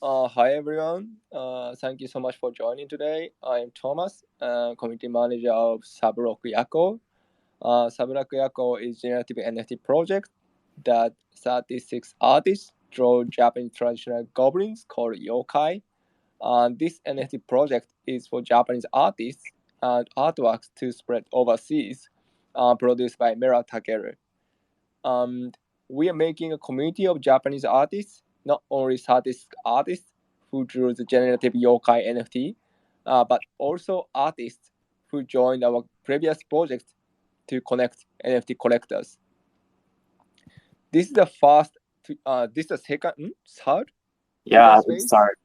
Hi everyone. Thank you so much for joining today. I'm Thomas, community manager of Sublock Yako. Sublock Yako is a generative NFT project that 36 artists draw Japanese traditional goblins called yokai. This NFT project is for Japanese artists and artworks to spread overseas, produced by Mera Takeru. We are making a community of Japanese artists, not only statistic artists who drew the generative yokai NFT, but also artists who joined our previous project to connect NFT collectors. This is the first, this is the second, third Yeah, Twitter space sorry.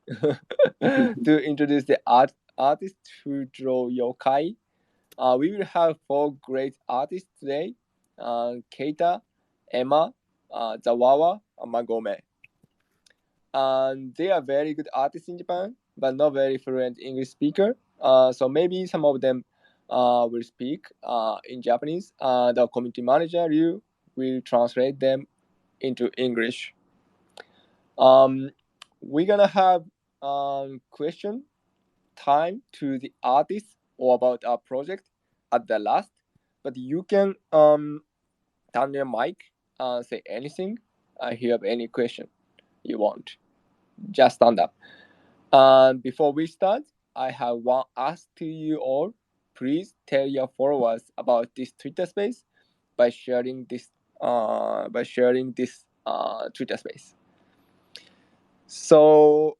to introduce the artists who draw yokai. We will have 4 great artists today: Keita, Emma, zawawa, and magome. And they are very good artists in Japan, but not very fluent English speaker. So maybe some of them will speak in Japanese. The community manager Ryu will translate them into English. We're gonna have question time to the artist or about our project at the last, but you can turn your mic and say anything. If you have any question you want, just stand up. And before we start, I have one ask to you all. Please tell your followers about this Twitter space by sharing this Twitter space. So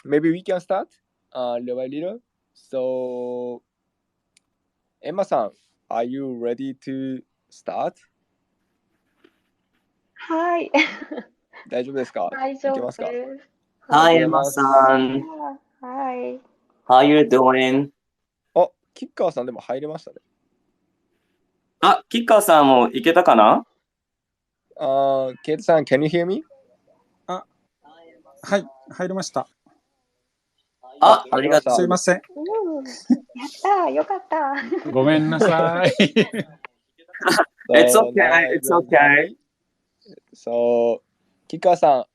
maybe we can start little by little. So Emma-san, are you ready to start? はい。大丈夫ですか？大丈夫いけますか？です。 Hi, ありがとうございます。Emma-san. はい。 How you doing? あ、吉川さんでも入れましたね。あ、吉川さんも行けたかな？ケイトさん、can you hear me? はい、入りました。ありがとう。すいません。やったー、よかった。ごめんなさい。It's okay, it's okay. So, Kika-san,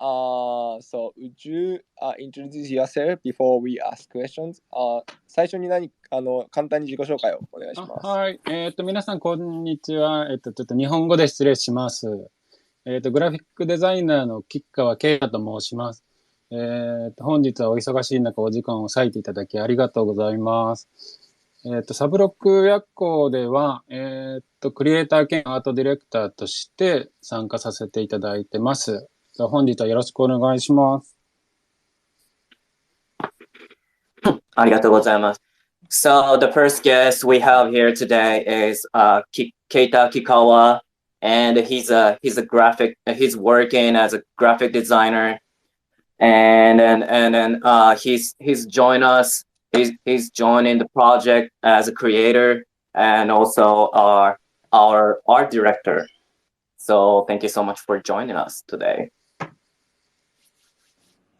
so would you introduce yourself before we ask questions? 最初に簡単に自己紹介をお願いします。はい、皆さんこんにちは。ちょっと日本語で失礼します。グラフィックデザイナーの吉川慶太と申します。本日はお忙しい中お時間を割いていただきありがとうございます。サブロック学校では、クリエイター兼アートディレクターとして参加させていただいてます。本日はよろしくお願いします。ありがとうございます。So the first guest we have here today is Keita Kikkawa, and he's working as a graphic designer, and then he's joined us. He's joining the project as a creator and also our art director. So thank you so much for joining us today.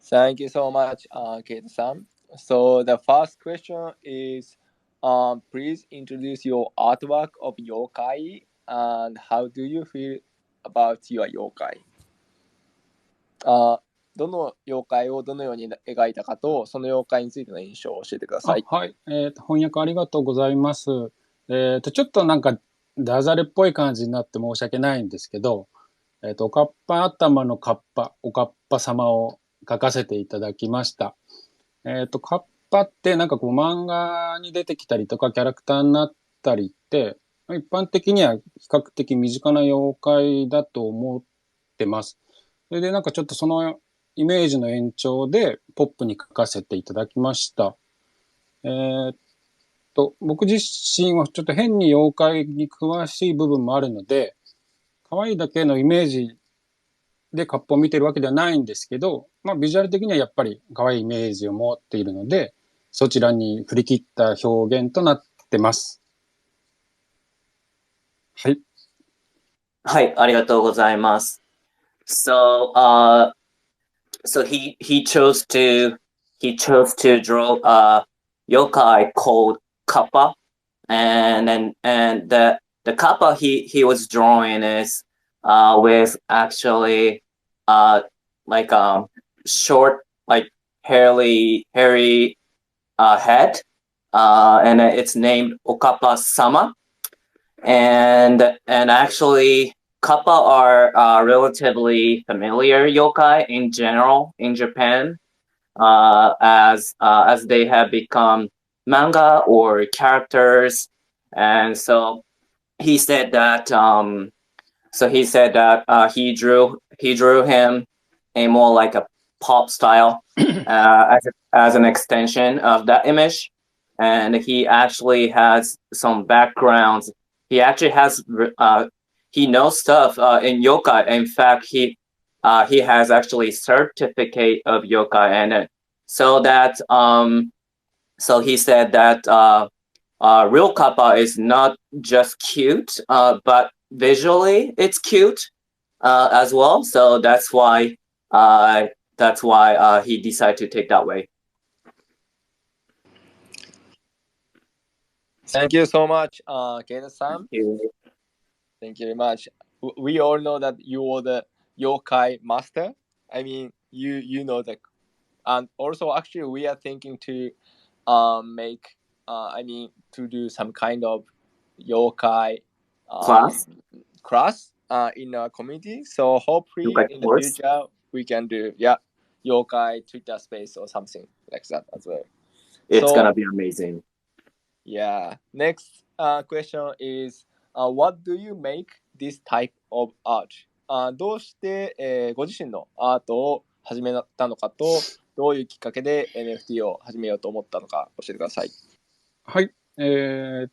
Thank you so much, Keita-san. So the first question is, please introduce your artwork of yokai and how do you feel about your yokai? どの妖怪をどのように描いたかと、その妖怪についての印象を教えてください。はい。翻訳ありがとうございます。ちょっとなんかダジャレっぽい感じになって申し訳ないんですけど、おかっぱ頭のカッパ、おかっぱ様を描かせていただきました。カッパってなんかこう漫画に出てきたりとかキャラクターになったりって、一般的には比較的身近な妖怪だと思ってます。それでなんかちょっとそのイメージの延長でポップに書かせていただきました。僕自身はちょっと変に妖怪に詳しい部分もあるので、可愛いだけのイメージでカッパを見てるわけではないんですけど、ビジュアル的にはやっぱり可愛いイメージを持っているので、そちらに振り切った表現となってます。はい。はい、ありがとうございます。So he chose to draw a yokai called Kappa, and the Kappa he was drawing is with actually like short like hairy head, and it's named Okappa Sama. And actually, kappa are relatively familiar yokai in general in Japan, as they have become manga or characters. And so he said that he drew him a more like a pop style, as an extension of that image. And he actually has some backgrounds. He actually has he knows stuff in yokai. In fact, he has actually certificate of yokai, and so he said that real kappa is not just cute, but visually it's cute as well. So that's why he decided to take that way. Thank you so much, Keita-san. Thank you. Thank you very much. We all know that you are the yokai master. I mean, you know that, and also actually we are thinking to make to do some kind of yokai class in our community. So hopefully Yokai in the course. future we can do yokai Twitter space or something like that as well. It's So, gonna be amazing. Yeah. Next question is, what do you make this type of art? どうして、ご自身のアートを始めたのかと、どういうきっかけで NFT を始めようと思ったのか教えてください。はい。子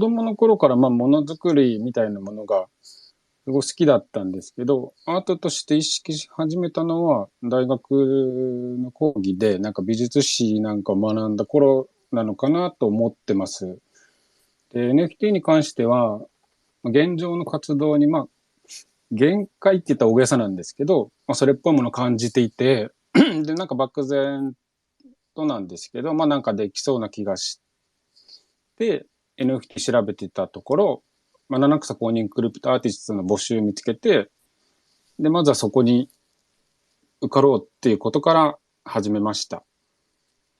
供の頃から、ものづくりみたいなものがすごい好きだったんですけど、アートとして意識し始めたのは、大学の講義で、美術史なんかを学んだ頃なのかなと思ってます。で、NFT に関しては、現状の活動に、限界って言ったら大げさなんですけど、それっぽいものを感じていて、で、漠然となんですけど、できそうな気がして、NFT 調べてたところ、七草公認クリプトアーティストの募集を見つけて、で、まずはそこに受かろうっていうことから始めました。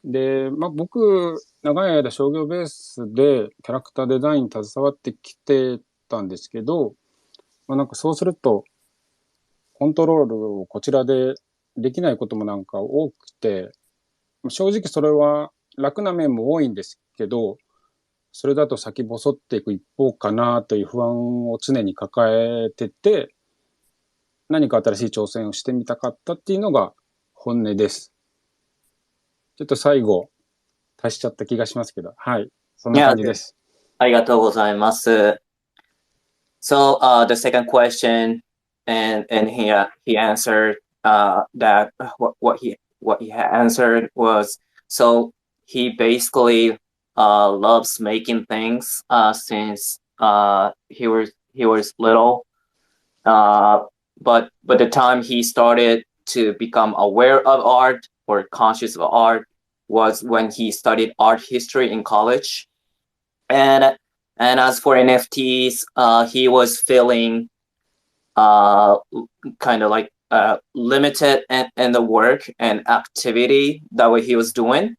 で、僕、長い間商業ベースでキャラクターデザインに携わってきてたんですけど、そうすると、コントロールをこちらでできないことも多くて、正直それは楽な面も多いんですけど、それだと先細っていく一方かなという不安を常に抱えてて、何か新しい挑戦をしてみたかったっていうのが本音です。ちょっと最後、足しちゃった気がしますけど、はい。そんな感じです。ありがとうございます。So, the second question, and he answered that what he answered was, so he basically loves making things since he was little, but the time he started to become aware of art or conscious of art was when he studied art history in college. And as for NFTs, he was feeling kind of like limited in the work and activity that way he was doing.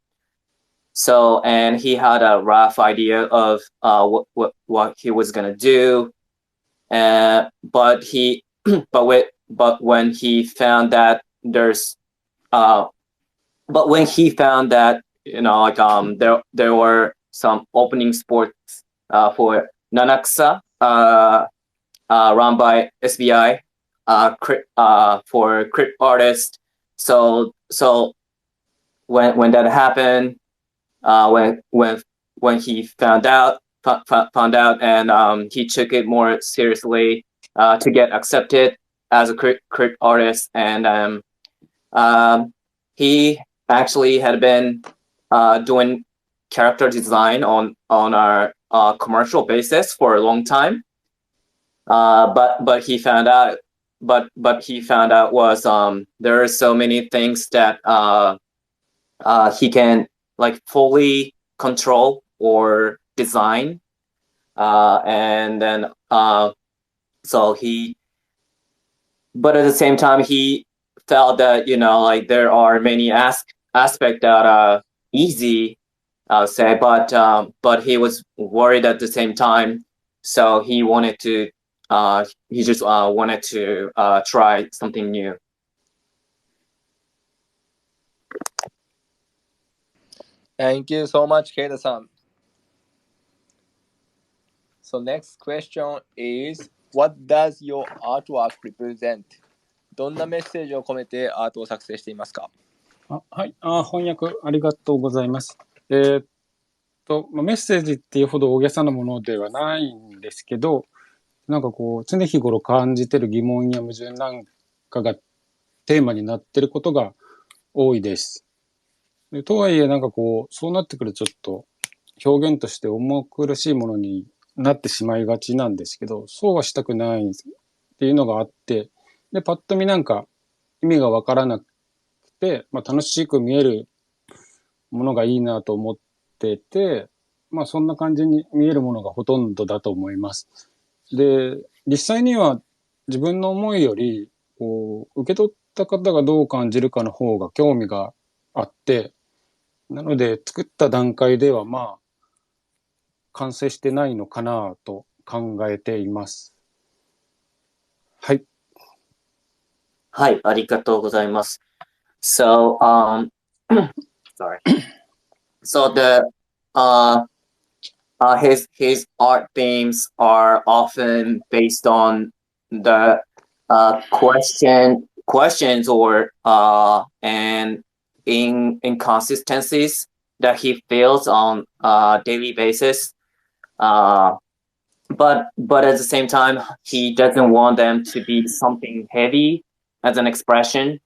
So, and he had a rough idea of what he was gonna do, but when he found that there were some opening sports for Nanakusa run by SBI for crypt artists. So when that happened, when he found out and he took it more seriously to get accepted as a crypt artist, and he actually had been doing character design on our commercial basis for a long time. But he found out was there are so many things that he can like fully control or design, and then but at the same time he felt that, like there are many aspects that are easy, I'll say, but he was worried at the same time. So he just wanted to try something new. Thank you so much, Keita-san. So next question is, what does your artwork represent? どんなメッセージを込めてアートを作成していますか？はい。翻訳ありがとうございます。メッセージっていうほど大げさなものではないんですけど、なんかこう、常日頃感じてる疑問や矛盾なんかがテーマになってることが多いです。とはいえ、なんかこう、そうなってくるとちょっと表現として重苦しいものになってしまいがちなんですけど、そうはしたくないっていうのがあって、で、パッと見なんか意味がわからなくて、楽しく見えるものがいいなと思ってて、そんな感じに見えるものがほとんどだと思います。で、実際には自分の思いより、こう、受け取った方がどう感じるかの方が興味があって、なので作った段階では完成してないのかなと考えています。はい。はい、ありがとうございます。So, sorry. So his art themes are often based on the questions or and inconsistencies that he feels on a daily basis. But at the same time, he doesn't want them to be something heavy as an expression.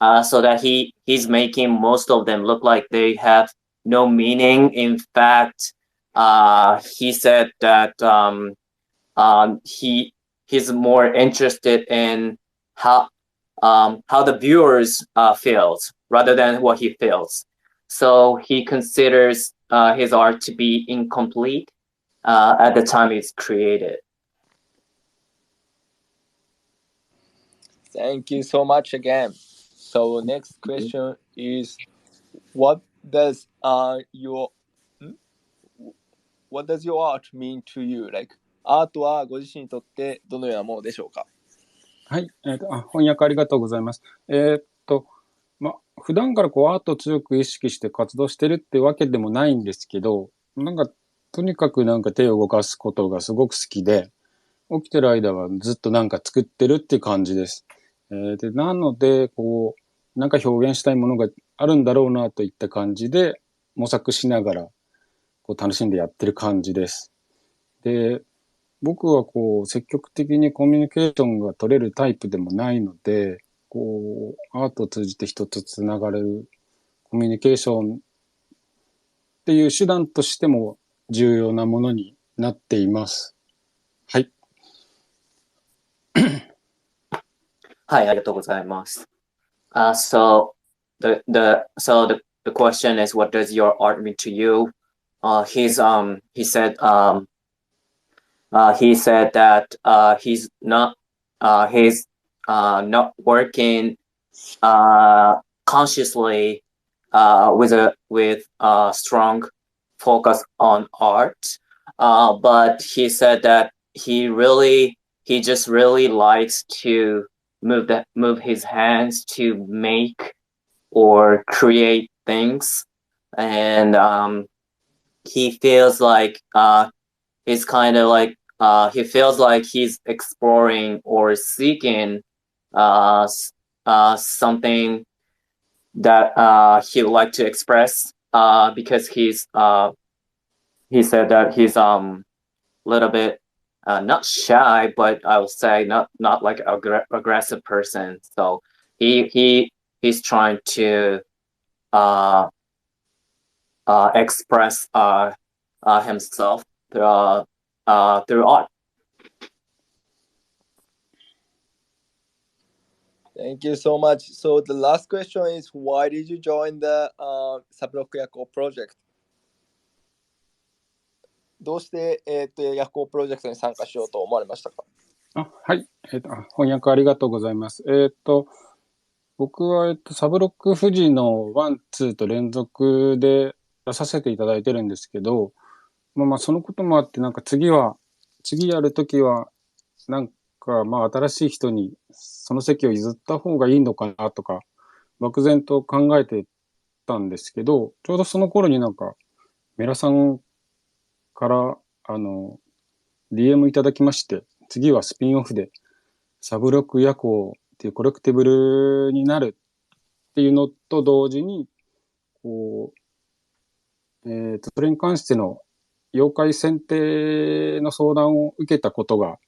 So that he's making most of them look like they have no meaning. In fact, he said that he's more interested in how the viewers feels rather than what he feels. So he considers his art to be incomplete at the time it's created. Thank you so much again. So next question is, what does your art mean to you? Like, アートはご自身にとってどのようなものでしょうか？はい。翻訳ありがとうございます。普段からこうアートを強く意識して活動してるってわけでもないんですけど、とにかく手を動かすことがすごく好きで、起きてる間はずっと作ってるっていう感じです。で、なので、こう、表現したいものがあるんだろうなといった感じで模索しながらこう楽しんでやってる感じです。で、僕はこう積極的にコミュニケーションが取れるタイプでもないので、こうアートを通じて人とつながれるコミュニケーションっていう手段としても重要なものになっています。はい。はい、ありがとうございます。So the question is, what does your art mean to you? He said that he's not working consciously with a strong focus on art, but he said that he just really likes to move his hands to make or create things, and he feels like he's kind of like he feels like he's exploring or seeking something that he would like to express, because he said that he's a little bit not shy, but I would say not like an aggressive person. So he's trying to express himself through art. Thank you so much. So the last question is, why did you join the Sabroku Yako project? どうして、ヤコプロジェクトに参加しようと思われましたか？はい。翻訳ありがとうございます。僕は、サブロック富士のワン、ツーと連続で出させていただいてるんですけど、そのこともあって、次やるときは、新しい人にその席を譲った方がいいのかなとか、漠然と考えてたんですけど、ちょうどその頃にメラさんから、DM いただきまして、次はスピンオフで、サブロック夜行っていうコレクティブルになるっていうのと同時に、それに関しての妖怪選定の相談を受けたことが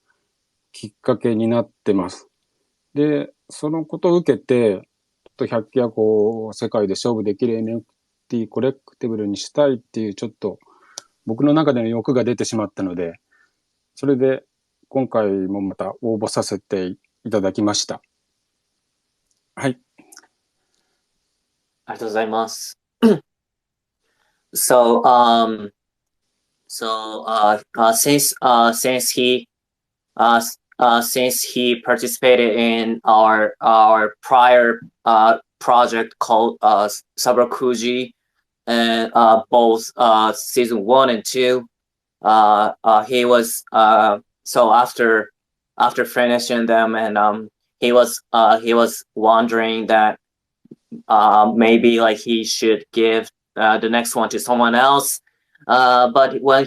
きっかけになってます。で、そのことを受けて、100夜行を世界で勝負できる NFT コレクティブルにしたいっていうちょっと僕の中での欲が出てしまったので、それで今回もまた応募させていただきました。はい。ありがとうございます。So, since he participated in our prior project called Saburakuji, and both season 1 and 2, he was so after finishing them, and he was wondering that maybe like he should give the next one to someone else. But when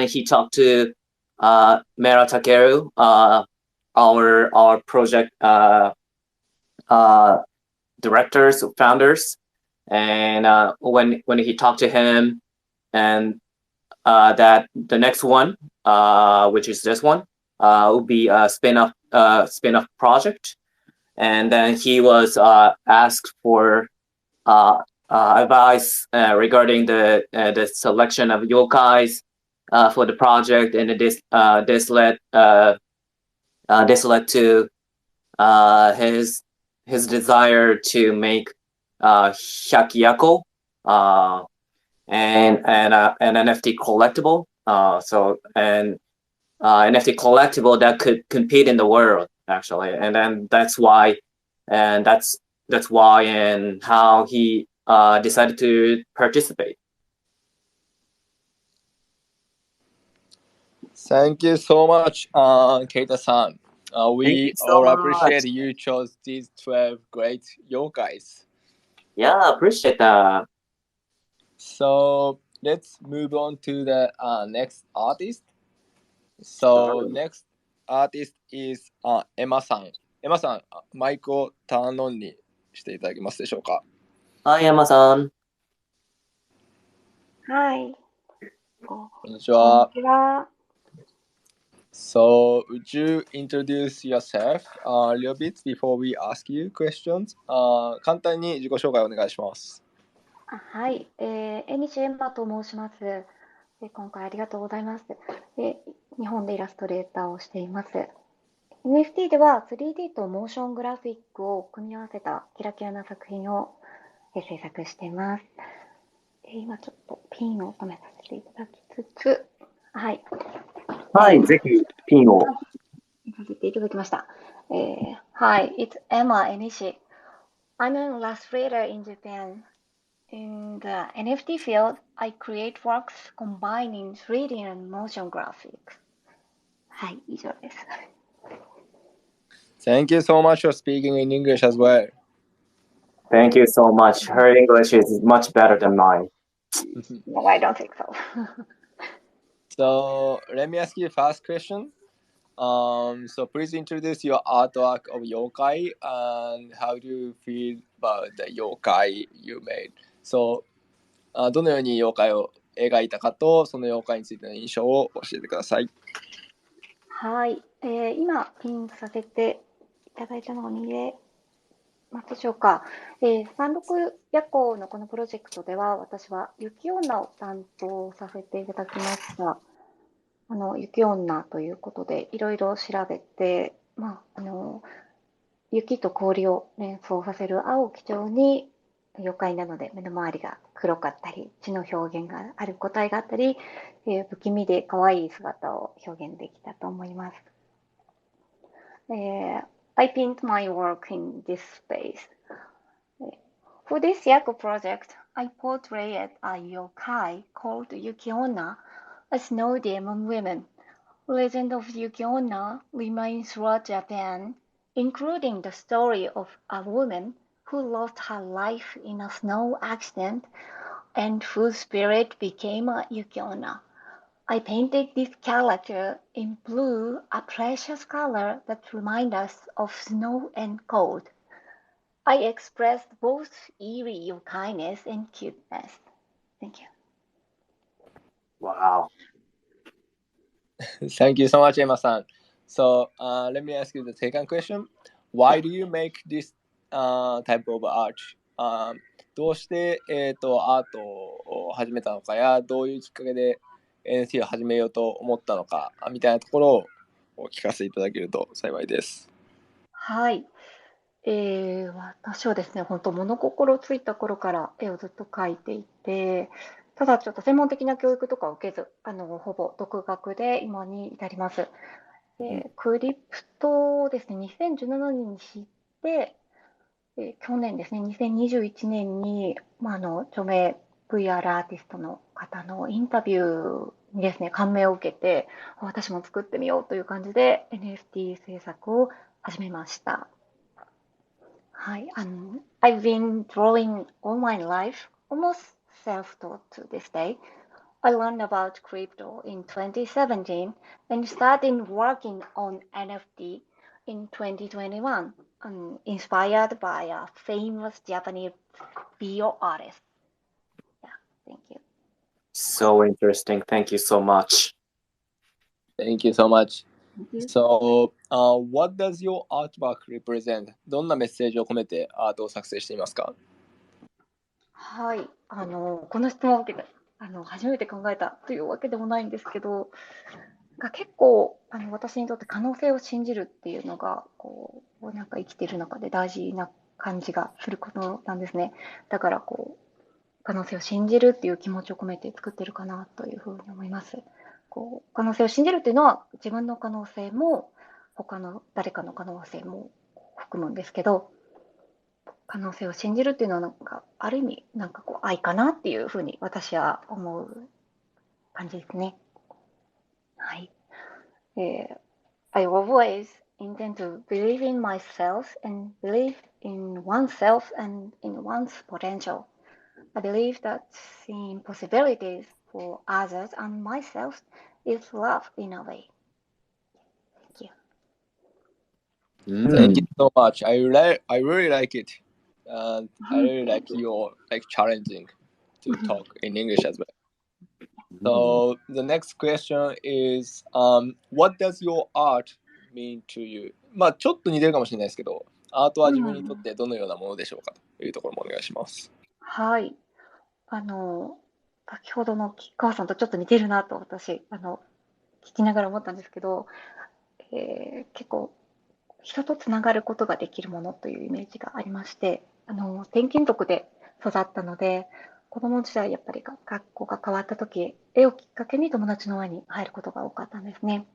he talked to Mera Takeru, our project directors, founders, and when he talked to him, and that the next one, which is this one, will be a spin-off project, and then he was asked for advice regarding the selection of yokais for the project, and this led to his desire to make Hyakiyako, and an NFT collectible. NFT collectible that could compete in the world, actually, and then that's why and how he decided to participate. Thank you so much, Keita-san. Thank We you so all much. appreciate you chose these 12 great yokais. Yeah, appreciate that. So let's move on to the next artist. So next artist is Emma さん。Emma さん、マイクをターンオンにしていただけますでしょうか。Hi, Emma-san. はい。こんにちは。こんにちは。So, would you introduce yourself a little bit before we ask you questions? 簡単に自己紹介お願いします。はい。江西エンマと申します。今回ありがとうございます。日本でイラストレーターをしています。NFT では 3D とモーショングラフィックを組み合わせたキラキラな作品を制作しています。今ちょっとピンを止めさせていただきつつ、はい。はい、ぜひピンを。させていただきました。Hi, it's Emma Enishi. I'm an illustrator in Japan. In the NFT field, I create works combining 3D and motion graphics. はい、以上です。Thank you so much for speaking in English as well. Thank you so much. Her English is much better than mine. No, I don't think so. So, let me ask you the first question. So please introduce your artwork of yokai and how do you feel about the yokai you made? So, どのように妖怪を描いたかと、その妖怪についての印象を教えてください。はい、今ピンさせていただいたのを見れますでしょうか。三六夜行のこのプロジェクトでは、私は雪女を担当させていただきました。雪女ということでいろいろ調べて、雪と氷を連想させる青を基調に妖怪なので目の周りが黒かったり血の表現がある個体があったり、不気味で可愛い姿を表現できたと思います。I paint my work in this space. For this Yako project, I portrayed a yokai called Yuki-onna, a snow demon woman. Legend of Yuki-onna remains throughout Japan, including the story of a woman who lost her life in a snow accident and whose spirit became a Yuki-onna. I painted this character in blue, a precious color that reminds us of snow and cold. I expressed both eerie yokai-ness and cuteness. Thank you. Wow. Thank you so much, Emma-san. So let me ask you the second question. Why do you make this type of art? どうして、アートを始めたのかや、どういうきっかけで NFT を始めようと思ったのかみたいなところをお聞かせいただけると幸いです。はい。私はですね、本当物心ついた頃から絵をずっと描いていて、ただちょっと専門的な教育とかを受けず、ほぼ独学で今に至ります。クリプトをですね、2017年に知って、去年ですね、2021年に、著名 VR アーティストの方のインタビューにですね、感銘を受けて、私も作ってみようという感じで NFT 制作を始めました。はい、I've been drawing all my life, almost self-taught to this day. I learned about crypto in 2017 and started working on NFT in 2021, inspired by a famous Japanese video artist. Yeah, thank you. So interesting. Thank you so much. Thank you so much. Thank you. So, what does your artwork represent? どんなメッセージを込めてアートを作成していますか？はい、この質問を受けて、初めて考えたというわけでもないんですけど、結構私にとって可能性を信じるっていうのがなんか生きている中で大事な感じがすることなんですね。だから可能性を信じるっていう気持ちを込めて作ってるかなというふうに思います。可能性を信じるっていうのは自分の可能性も他の誰かの可能性も含むんですけど、可能性を信じるっていうのはなんかある意味なんか愛かなっていうふうに私は思う感じですね。はい。I always intend to believe in myself and believe in oneself and in one's potential. I believe that seeing possibilities for others and myself is love in a way. Thank you. Thank you so much. I really like it. And I really like your challenging to talk in English as well. So the next question is, what does your art mean to you? まあちょっと似てるかもしれないですけど、アートは自分にとってどのようなものでしょうかというところもお願いします。はい。先ほどの吉川さんとちょっと似てるなと私、聞きながら思ったんですけど、結構人とつながることができるものというイメージがありまして、転勤族で育ったので、子供時代やっぱり学校が変わった時、絵をきっかけに友達の輪に入ることが多かったんですね。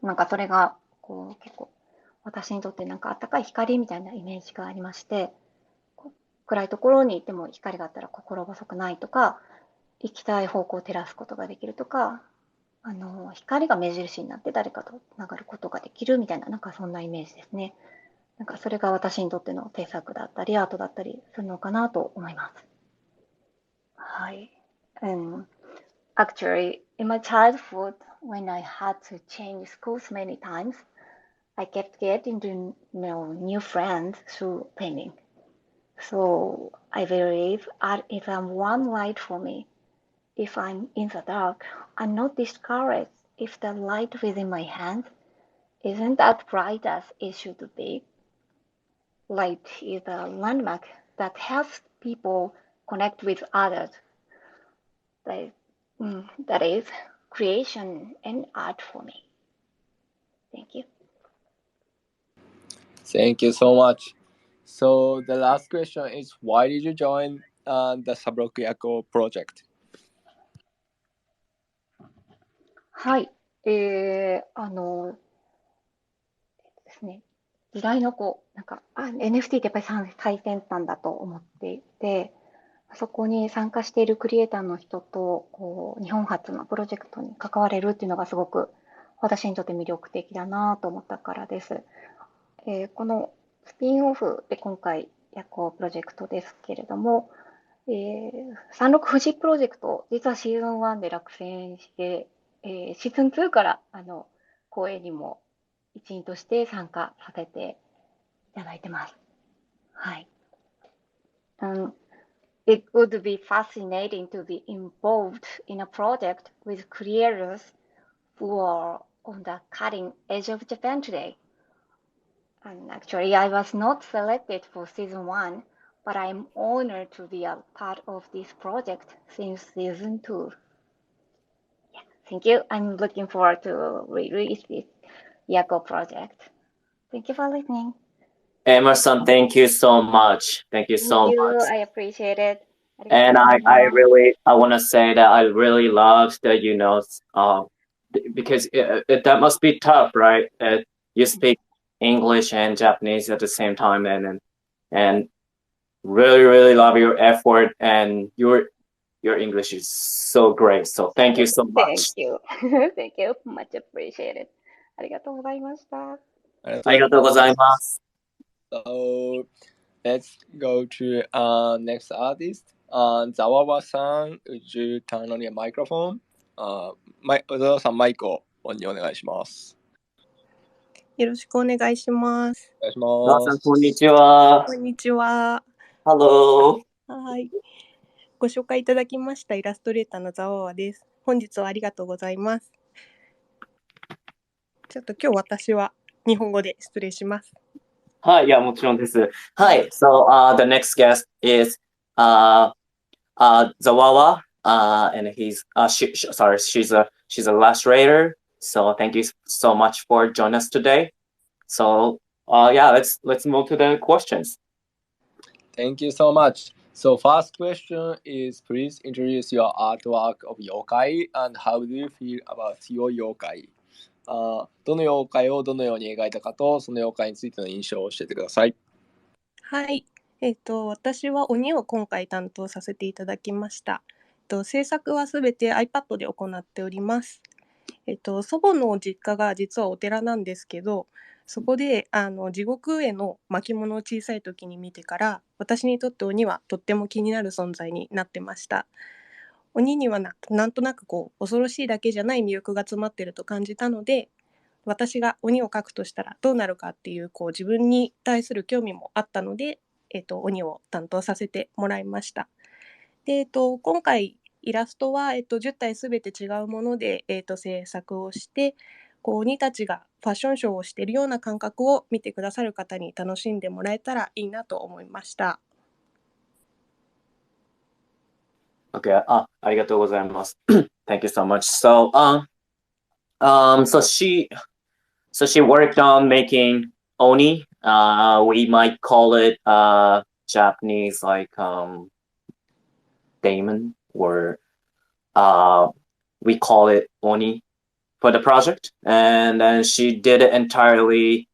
なんかそれが結構私にとってなんか温かい光みたいなイメージがありまして、暗いところにいても光があったら心細くないとか、行きたい方向を照らすことができるとか、光が目印になって誰かとつながることができるみたいな、なんかそんなイメージですね。なんかそれが私にとっての制作だったりアートだったりするのかなと思います。はい。Actually, in my childhood, when I had to change schools many times, I kept getting to know new friends through painting. So I believe art is one light for me. If I'm in the dark, I'm not discouraged if the light within my hands isn't as bright as it should be. Light is a landmark that helps people connect with others. That is creation and art for me. Thank you. Thank you so much. So the last question is, why did you join the Sabroku Yako project? はい。ですね、時代のなんか、NFT ってやっぱり最先端だと思っていて、そこに参加しているクリエイターの人と、こう、日本初のプロジェクトに関われるっていうのがすごく私にとって魅力的だなと思ったからです。このスピンオフで今回、ヤコプロジェクトですけれども、36富士プロジェクト、実はシーズン1で落選して、シーズン2から公演にも一員として参加させていただいてます。はい。It would be fascinating to be involved in a project with creators who are on the cutting edge of Japan today. And actually, I was not selected for season 1, but I'm honored to be a part of this project since season 2. Yeah, thank you. I'm looking forward to release this Yako project. Thank you for listening. Emerson, thank you so much. Thank you so Thank you. much. I appreciate it. And I want to say that I really love that, because that must be tough, right? You speak English and Japanese at the same time, and really, really love your effort, and your English is so great. So thank you so much. Thank you. Thank you. Much appreciated. ありがとうございました。ありありがとうございます。So let's go to next artist. Zawawa-san, would you turn on your microphone? 小沢さん、マイクをオンにお願いします。よろしくお願いします。お願いし小沢さん、ます。こんにちは。こんにちは。Hello。はい。ご紹介いただきましたイラストレーターのザワワです。本日はありがとうございます。ちょっと今日私は日本語で失礼します。はい、いや、もちろんです。はい、so the next guest is Zawawa, and she's a illustrator. So thank you so much for joining us today. So yeah, let's move to the questions. Thank you so much. So first question is, please introduce your artwork of yokai and how do you feel about your yokai? どの妖怪をどのように描いたかと、その妖怪についての印象を教えてください。はい。私は鬼を今回担当させていただきました。制作はすべて iPad で行っております。祖母の実家が実はお寺なんですけど、そこで地獄への巻物を小さい時に見てから、私にとって鬼はとっても気になる存在になってました。鬼にはなんとなく恐ろしいだけじゃない魅力が詰まってると感じたので、私が鬼を描くとしたらどうなるかっていう自分に対する興味もあったので、鬼を担当させてもらいました。で、今回イラストは、10体すべて違うもので、制作をして、鬼たちがファッションショーをしているような感覚を見てくださる方に楽しんでもらえたらいいなと思いました。Okay, ありがとうございます。Thank you so much. So she worked on making oni. We might call it Japanese like daemon, or we call it oni for the project. And then she did it entirely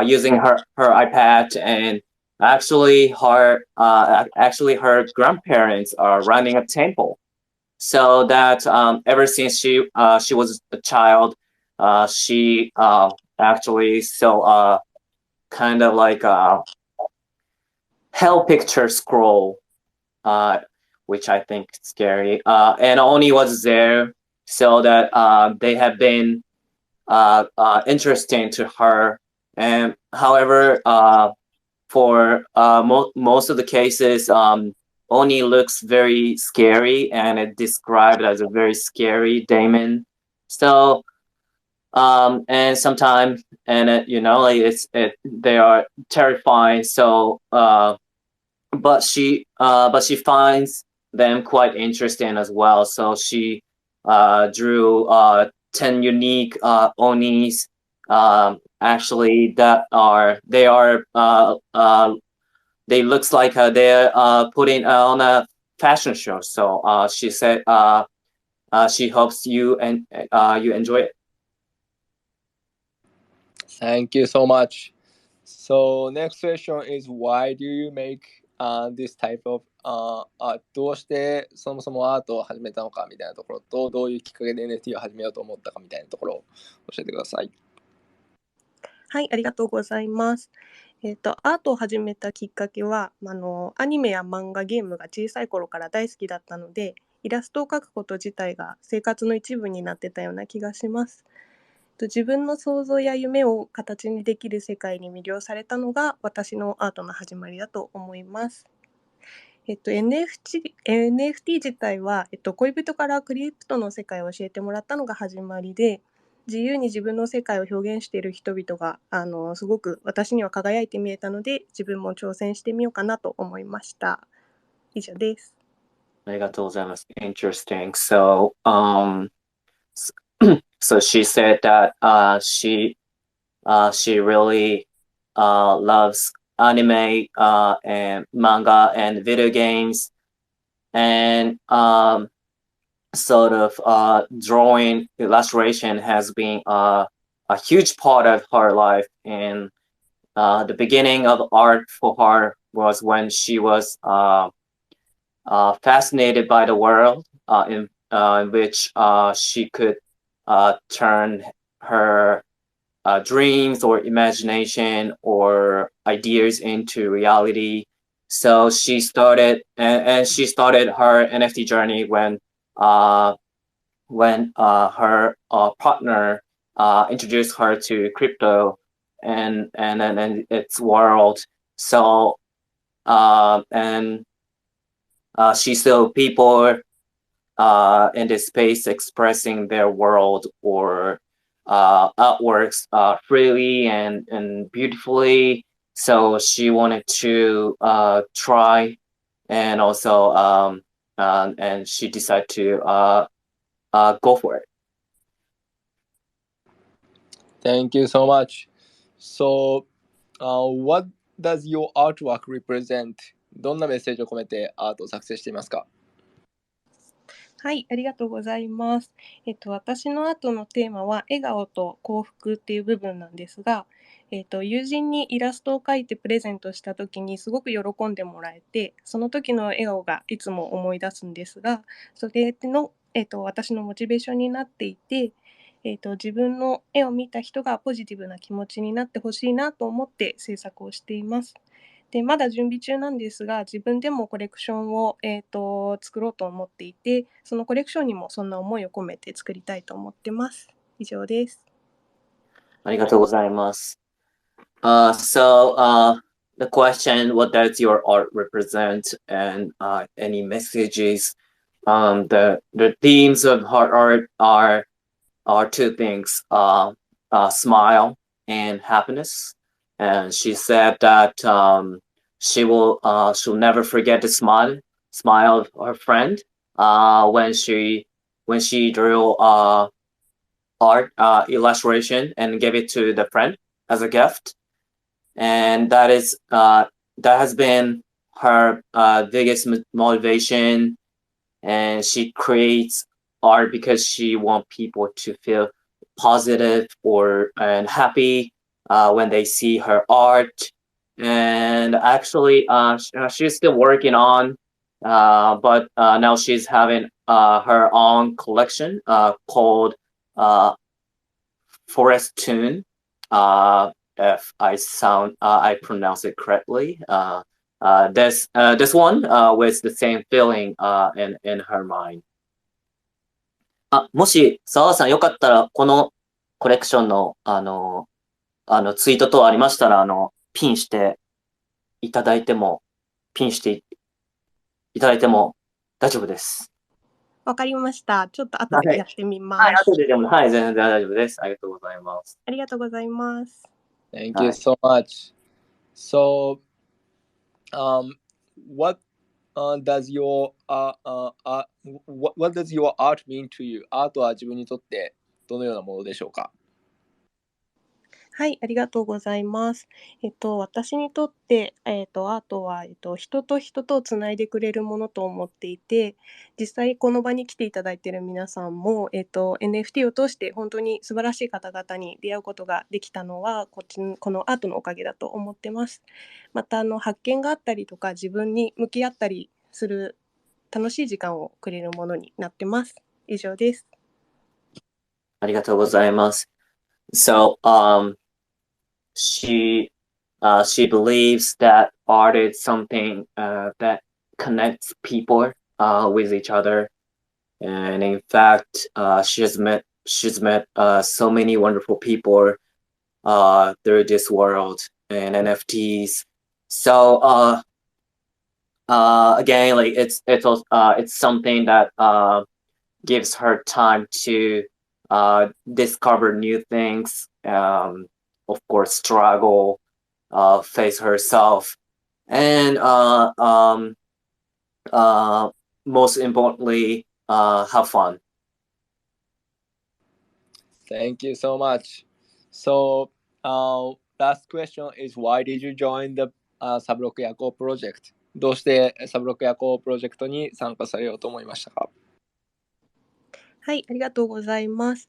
using her iPad, and actually her grandparents are running a temple. So that ever since she was a child, she actually saw kind of like a hell picture scroll, which I think is scary. And Oni was there, so that they have been interesting to her. And however, for most of the cases, Oni looks very scary, and it's described as a very scary daemon. So, and sometimes, and they are terrifying. So, but she finds them quite interesting as well. So she drew 10 unique Onis. Actually, they looks like they're putting on a fashion show. So she said she hopes you enjoy it. Thank you so much. So next question is why do you make this type of art? どうしてそもそもアートを始めたのかみたいなところと、どういうきっかけで NFT を始めようと思ったかみたいなところを教えてください。はい、ありがとうございます。アートを始めたきっかけは、アニメや漫画、ゲームが小さい頃から大好きだったので、イラストを描くこと自体が生活の一部になってたような気がします。自分の想像や夢を形にできる世界に魅了されたのが私のアートの始まりだと思います。NFT 自体は、恋人からクリプトの世界を教えてもらったのが始まりで、自由に自分の世界を表現している人々がすごく私には輝いて見えたので、自分も挑戦してみようかなと思いました。以上です。ありがとうございます。Interesting. So, so she said that she really loves anime and manga and video games and sort of drawing illustration has been a huge part of her life. And the beginning of art for her was when she was fascinated by the world in which she could turn her dreams or imagination or ideas into reality. So she started, and she started her NFT journey when her partner introduced her to crypto and its world. So and she saw people in this space expressing their world or artworks freely and beautifully. So she wanted to try, and also and she decided to go for it. Thank you so much. So, what does your artwork represent? どんなメッセージを込めてアートを作成していますか？はい、ありがとうございます。私のアートのテーマは笑顔と幸福っていう部分なんですが、友人にイラストを描いてプレゼントした時にすごく喜んでもらえて、その時の笑顔がいつも思い出すんですが、それの、私のモチベーションになっていて、自分の絵を見た人がポジティブな気持ちになってほしいなと思って制作をしています。で、まだ準備中なんですが、自分でもコレクションを、作ろうと思っていて、そのコレクションにもそんな思いを込めて作りたいと思ってます。以上です。ありがとうございます。The question, what does your art represent, and any messages? The themes of her art are two things: smile and happiness. And she said that she'll never forget the smile of her friend when she drew art illustration and gave it to the friend as a gift. And that has been her biggest motivation. And she creates art because she wants people to feel positive and happy when they see her art. And actually, she's still working on, but now she's having her own collection called Forest Tune. If I pronounce it correctly. This one with the same feeling in her mind. もし、澤さんよかったら、このコレクションの、ツイート等ありましたら、ピンしていただいても大丈夫です。わかりました。ちょっと後でやってみます。はい、後ででも、はい、全然大丈夫です。ありがとうございます。ありがとうございます。Thank you so much. So, what does your what does your art mean to you? アートは自分にとってどのようなものでしょうか？はい、ありがとうございます。私にとって、アートは、人と人とをつないでくれるものと思っていて、実際この場に来ていただいている皆さんも、NFT を通して本当に素晴らしい方々に出会うことができたのは、このアートのおかげだと思ってます。また、発見があったりとか、自分に向き合ったりする楽しい時間をくれるものになってます。以上です。ありがとうございます。So, she believes that art is something that connects people with each other, and in fact, she's met so many wonderful people through this world and NFTs. So again, like it's something that gives her time to discover new things. Of course, struggle, face herself, and most importantly, have fun. Thank you so much. So, last question is why did you join the サブロック夜行プロジェクト？どうしてサブロック夜行プロジェクトに参加されようと思いましたか？はい、ありがとうございます。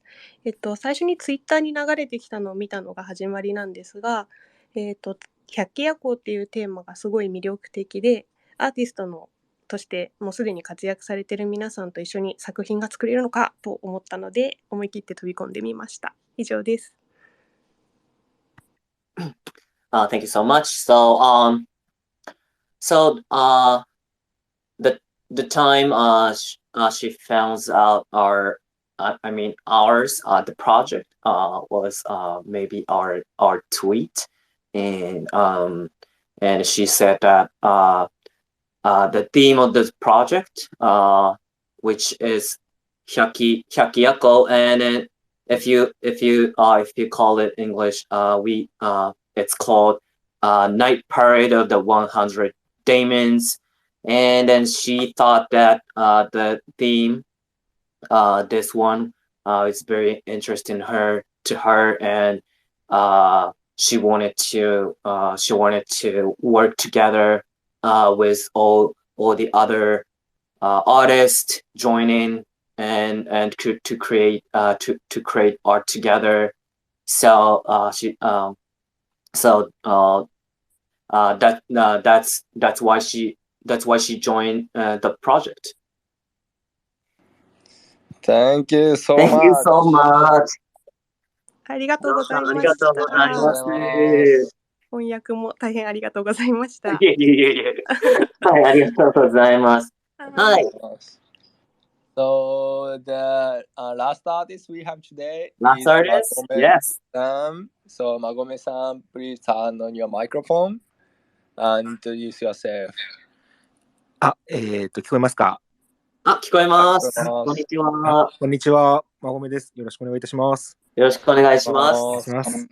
最初にツイッターに流れてきたのを見たのが始まりなんですが、百鬼夜行っていうテーマがすごい魅力的で、アーティストとしてもうすでに活躍されている皆さんと一緒に作品が作れるのかと思ったので、思い切って飛び込んでみました。以上です。Thank you so much. The time she found out ours the project was maybe our tweet, and she said that the theme of this project which is Hyakiyako, and then if you call it English, it's called Night Parade of the 100 Demons. And then she thought that the theme, this one, is very interesting to her, and she wanted to work together with all the other artists joining and to create art together. So that's why she joined the project. Thank you so Thank you much. so much. ありがとうございまありがとうございした。ます。翻訳も大変ありがとうございました。いえいえいえいえ。はい、ありがとうございます。はい。So the last artist we have today Last is artist? Magome Yes. So Magome-san, please turn on your microphone and introduce yourself. 聞こえますか？聞こえます。聞こえます。こんにちは。こんにちは。まごめです。よろしくお願いいたします。よろしくお願いします。お願いします。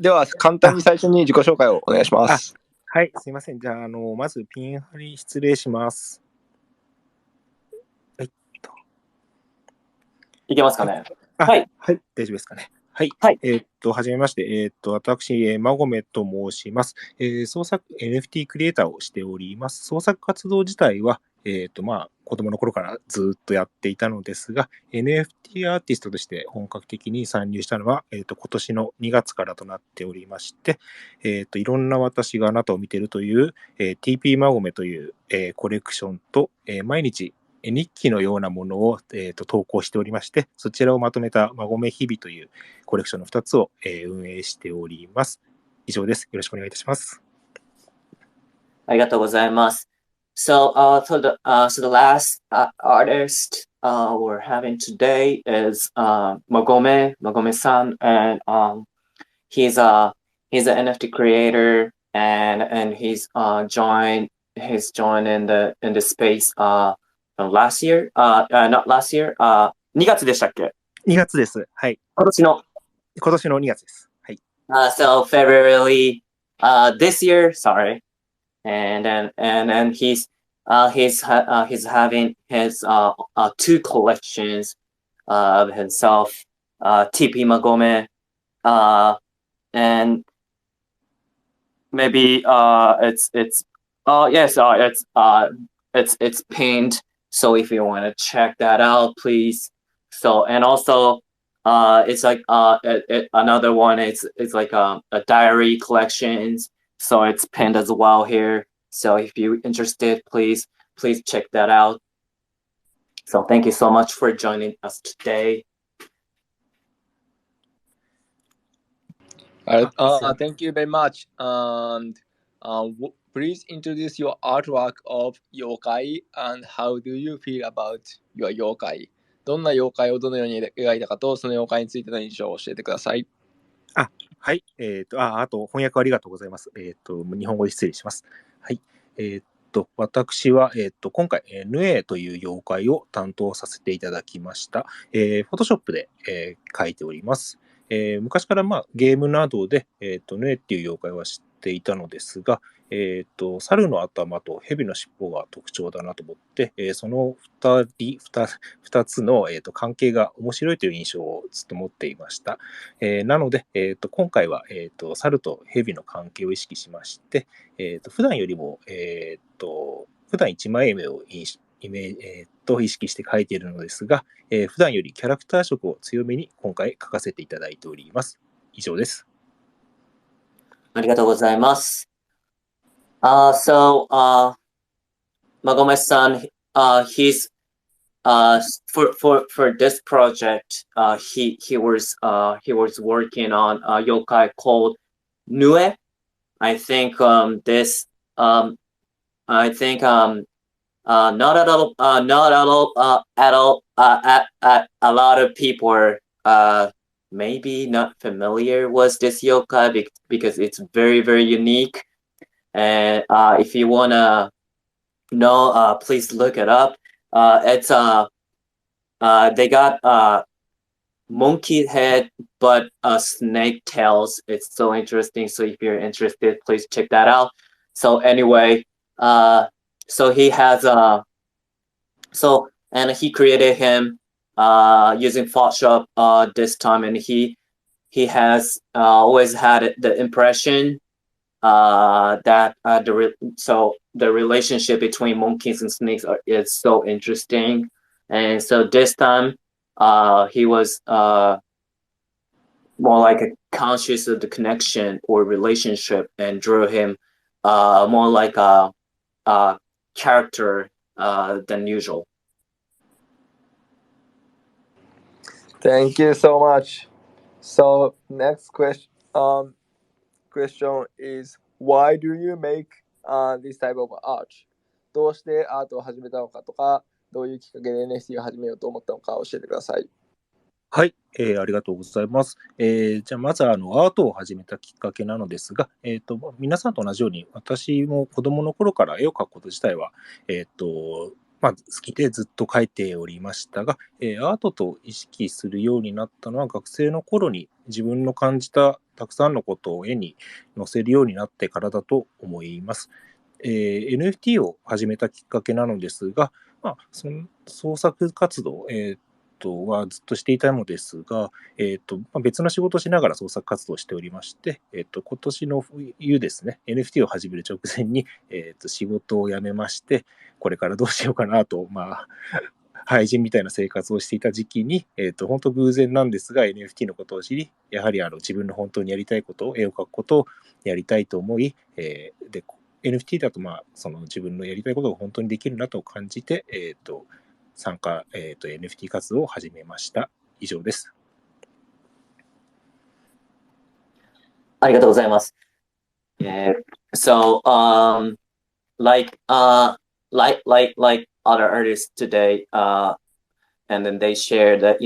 では簡単に最初に自己紹介をお願いします。はい、すいません。じゃあ、まずピン貼り失礼します。いけますかね？はい。はい、大丈夫ですかね。はい。はい。はじめまして。私、まごめと申します。創作、NFT クリエイターをしております。創作活動自体は、子供の頃からずっとやっていたのですが、NFT アーティストとして本格的に参入したのは、今年の2月からとなっておりまして、いろんな私があなたを見ているという、TP まごめという、コレクションと、毎日、日記のようなものを、投稿しておりまして、そちらをまとめたまごめ日々というコレクションの2つを、運営しております。以上です。よろしくお願いいたします。ありがとうございます。So the last artist we're having today is Magome-san, and he's an NFT creator, and he's joined in the space last year, not last year, 2月でしたっけ？ 2月です。はい。今年の2月です。はい。So February this year, sorry. And he's having his 2 collections of himself, TP Magome, and maybe it's pinned. So if you want to check that out, please. So and also it's like another one. It's like a diary collections. So it's pinned as well here. So if you're interested, please check that out. So thank you so much for joining us today. Thank you very much. And please introduce your artwork of yokai and how do you feel about your yokai? どんな妖怪をどのように描いたかと、その妖怪についての印象を教えてください。はい。あと、翻訳ありがとうございます。日本語で失礼します。はい。私は、今回、ヌエという妖怪を担当させていただきました。フォトショップで、描いております。昔から、ゲームなどで、ヌエっていう妖怪は知っていたのですが、猿の頭と蛇の尻尾が特徴だなと思って、その2つの、関係が面白いという印象をずっと持っていました。なので、今回は、猿と蛇の関係を意識しまして、普段よりも、普段一枚絵を意識して描いているのですが、普段よりキャラクター色を強めに今回描かせていただいております。以上です。ありがとうございます。Magome-san, he's for this project, he was working on a yokai called Nue. I think not a lot of people are maybe not familiar with this yokai because it's very, very unique. And if you wanna know, please look it up. It's they got monkey head but snake tails. It's so interesting. So if you're interested, please check that out. So anyway, so he has and he created him using Photoshop this time, and he has always had the impression that the relationship between monkeys and snakes is so interesting. And so this time he was more like a conscious of the connection or relationship and drew him more like a character than usual. Thank you so much. So next question is, why do you make this type of art? どうしてアートを始めたのかとか、どういうきっかけで NFT を始めようと思ったのか教えてください。はい、ありがとうございます。じゃあまずアートを始めたきっかけなのですが、皆さんと同じように私も子供の頃から絵を描くこと自体は、好きでずっと描いておりましたが、アートと意識するようになったのは学生の頃に自分の感じたたくさんのことを絵に載せるようになってからだと思います。NFT を始めたきっかけなのですが、その創作活動、はずっとしていたのですが、別の仕事をしながら創作活動をしておりまして、今年の冬ですね、NFT を始める直前に、仕事を辞めまして、これからどうしようかなと、廃人みたいな生活をしていた時期に、本当偶然なんですが NFT のことを知り、やはり自分の本当にやりたいことを、絵を描くことをやりたいと思い、で NFT だとその自分のやりたいことが本当にできるなと感じて、参加、NFT 活動を始めました。以上です。ありがとうございます。So, like other artists today, and then they share that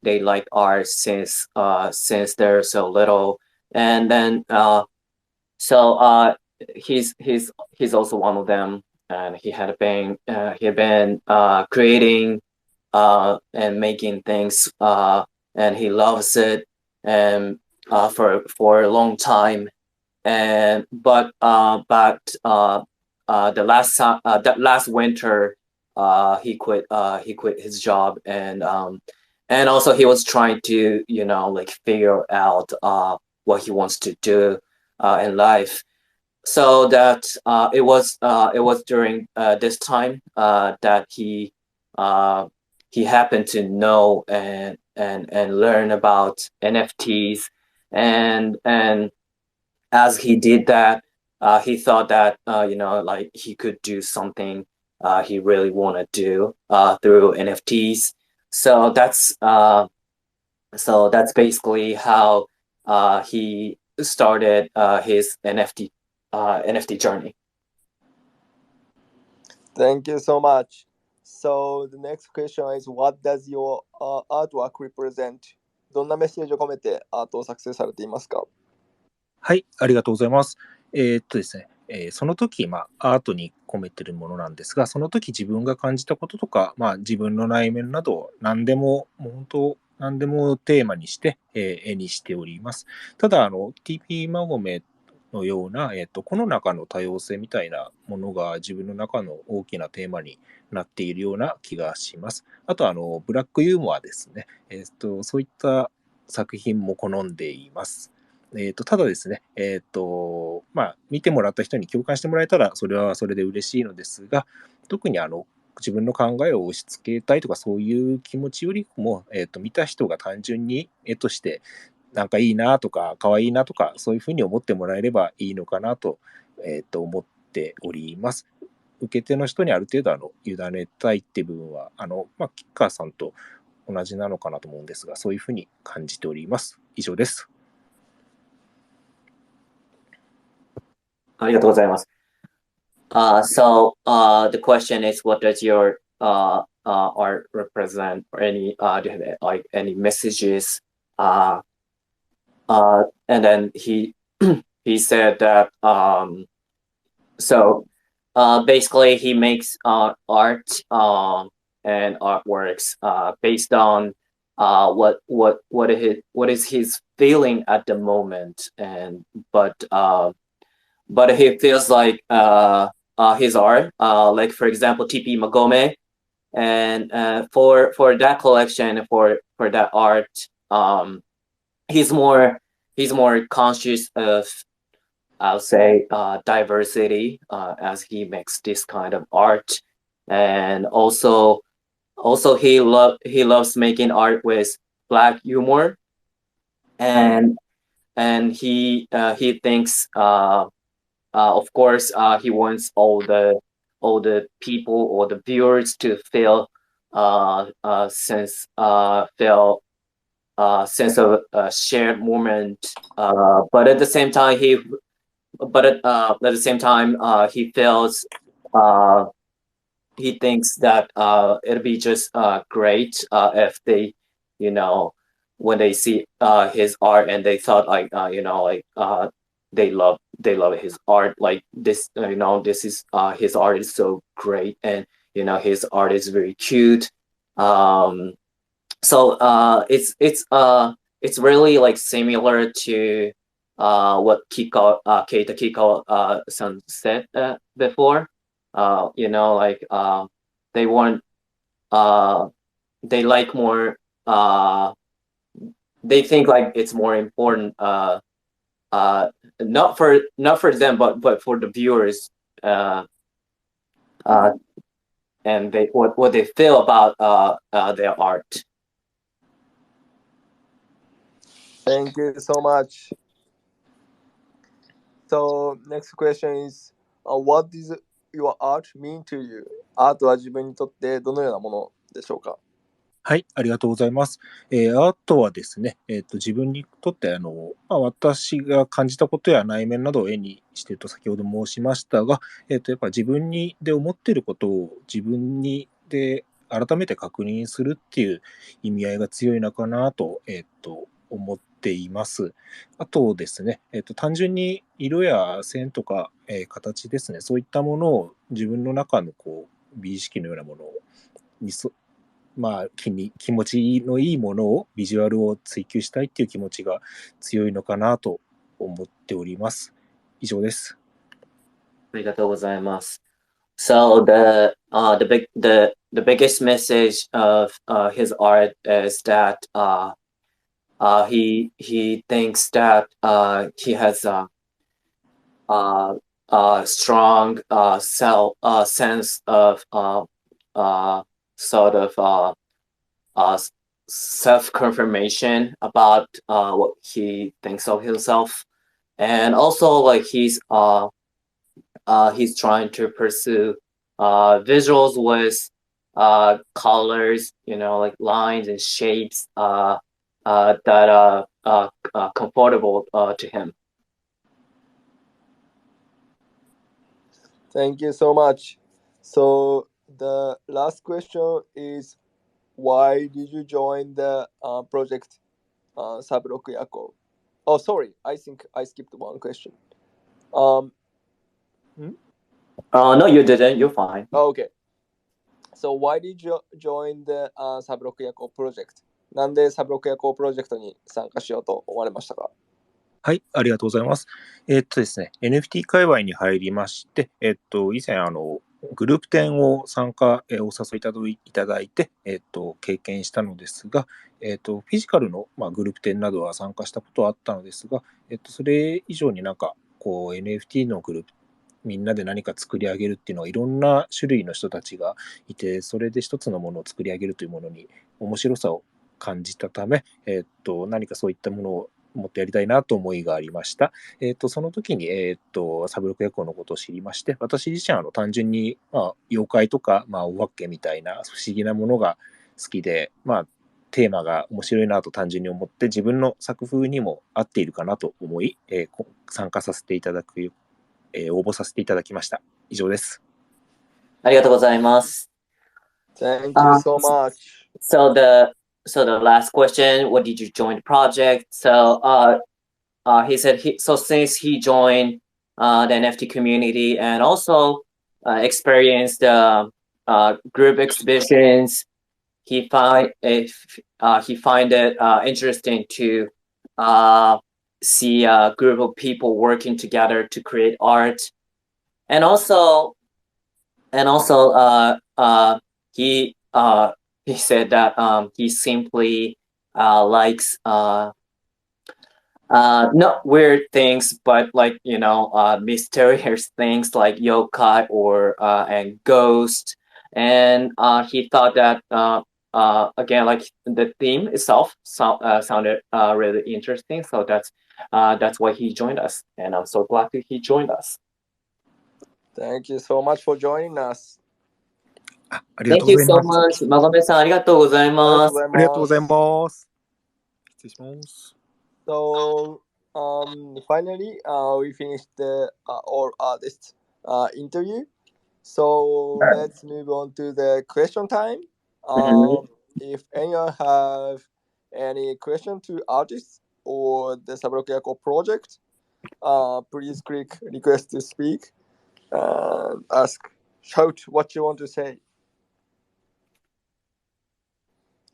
they like art since they're so little, and then he's also one of them. And he had been creating and making things, and he loves it, and for a long time. And but the last winter, he quit his job, and and also he was trying to, like figure out what he wants to do in life. So that it was during this time that he happened to know and learn about NFTs, and as he did that, he thought that like he could do something he really want to do through NFTs. So that's basically how he started his NFT journey. Thank you so much. So the next question is, what does your artwork represent? どんなメッセージを込めてアートを作成されていますか？はい、ありがとうございます。ですね、その時、アートに込めてるものなんですが、その時自分が感じたこととか、自分の内面など、何でもテーマにして、絵にしております。ただ、TP マゴメのような、この中の多様性みたいなものが自分の中の大きなテーマになっているような気がします。あと、ブラックユーモアですね。そういった作品も好んでいます。ただですね、見てもらった人に共感してもらえたら、それはそれで嬉しいのですが、特に自分の考えを押し付けたいとか、そういう気持ちよりも、見た人が単純に絵として、なんかいいなとか、可愛いなとか、そういうふうに思ってもらえればいいのかなと、思っております。受け手の人にある程度委ねたいっていう部分は、キッカーさんと同じなのかなと思うんですが、そういうふうに感じております。以上です。ありがとうございます。So the question is, what does your art represent, or any do you have like any messages? And then he said that so basically he makes art and artworks based on what is his feeling at the moment, and but he feels like his art, like for example TP Magome, and for that collection, for that art, he's more conscious of, I'll say, diversity as he makes this kind of art, and also he loves making art with black humor, and he thinks of course he wants all the people or the viewers to feel sense of a shared moment, but at the same time he feels he thinks that it'll be just great if they, when they see his art and they thought like they love his art, like this, this is his art is so great, and his art is very cute. So it's really like similar to what Keita Kikkawa said before. They want they like more they think like it's more important not for them, but for the viewers, and they what they feel about their art. Thank you so much. So next question is, what does your art mean to you? アートは自分にとってどのようなものでしょうか？はい、ありがとうございます。アートはですね、自分にとって私が感じたことや内面などを絵にしていると先ほど申しましたが、やっぱ自分で思っていることを自分で改めて確認するっていう意味合いが強いのかなと、思っています。あとですね、単純に色や線とか、形ですね、そういったものを自分の中の美意識のようなものに気持ちのいいものを、ビジュアルを追求したいっていう気持ちが強いのかなと思っております。以上です。ありがとうございます。So the biggest message of his art is that he thinks that he has a strong sense of sort of self-confirmation about what he thinks of himself, and also like he's trying to pursue visuals with colors, like lines and shapes that are comfortable to him. Thank you so much. So the last question is, why did you join the project Sabroku Yako? Oh, sorry, I think I skipped one question. No, you didn't. You're fine. Okay. So why did you join the Sabroku Yako project? なんでサブロックヤコプロジェクトに参加しようと思われましたか？はい、ありがとうございます。ですね、NFT 界隈に入りまして、以前、グループ展を参加、お誘いいただいて、経験したのですが、フィジカルの、グループ展などは参加したことはあったのですが、それ以上になんか、NFT のグループ、みんなで何か作り上げるっていうのは、いろんな種類の人たちがいて、それで一つのものを作り上げるというものに面白さを感じたため、何かそういったものをもっとやりたいなと思いがありました。その時に、サブロクヤコのことを知りまして、私自身単純に、妖怪とか、お化けみたいな不思議なものが好きで、テーマが面白いなと単純に思って、自分の作風にも合っているかなと思い、参加させていただく、応募させていただきました。以上です。ありがとうございます。Thank you so much. So the last question, what did you join the project? So he said since he joined the NFT community and also experienced group exhibitions, he find it interesting to see a group of people working together to create art, and also he said that he simply likes not weird things, but like mysterious things like yokai or and ghost. And he thought that again, like the theme itself sounded really interesting. So that's why he joined us, and I'm so glad that he joined us. Thank you so much for joining us. ありがと Thank うご you ざい so ます。 much. まごめさん、ありがとうございありがとうます。ございありがとうございます。ます。失礼します。So finally, we finished the all artists interview. So let's move on to the question time. If anyone have any question to artists or the Sabroku Yako project, please click request to speak and shout what you want to say.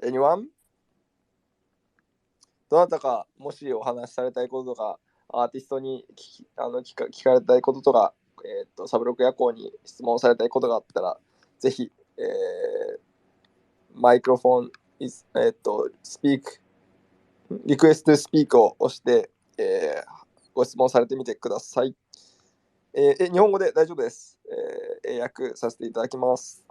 Anyone? どなたかもしお話しされたいこととか、アーティストに聞かれたいこととか、サブロク夜行に質問されたいことがあったら、ぜひ、マイクロフォン、speak、リクエストスピークを押して、ご質問されてみてください。日本語で大丈夫です。英訳させていただきます。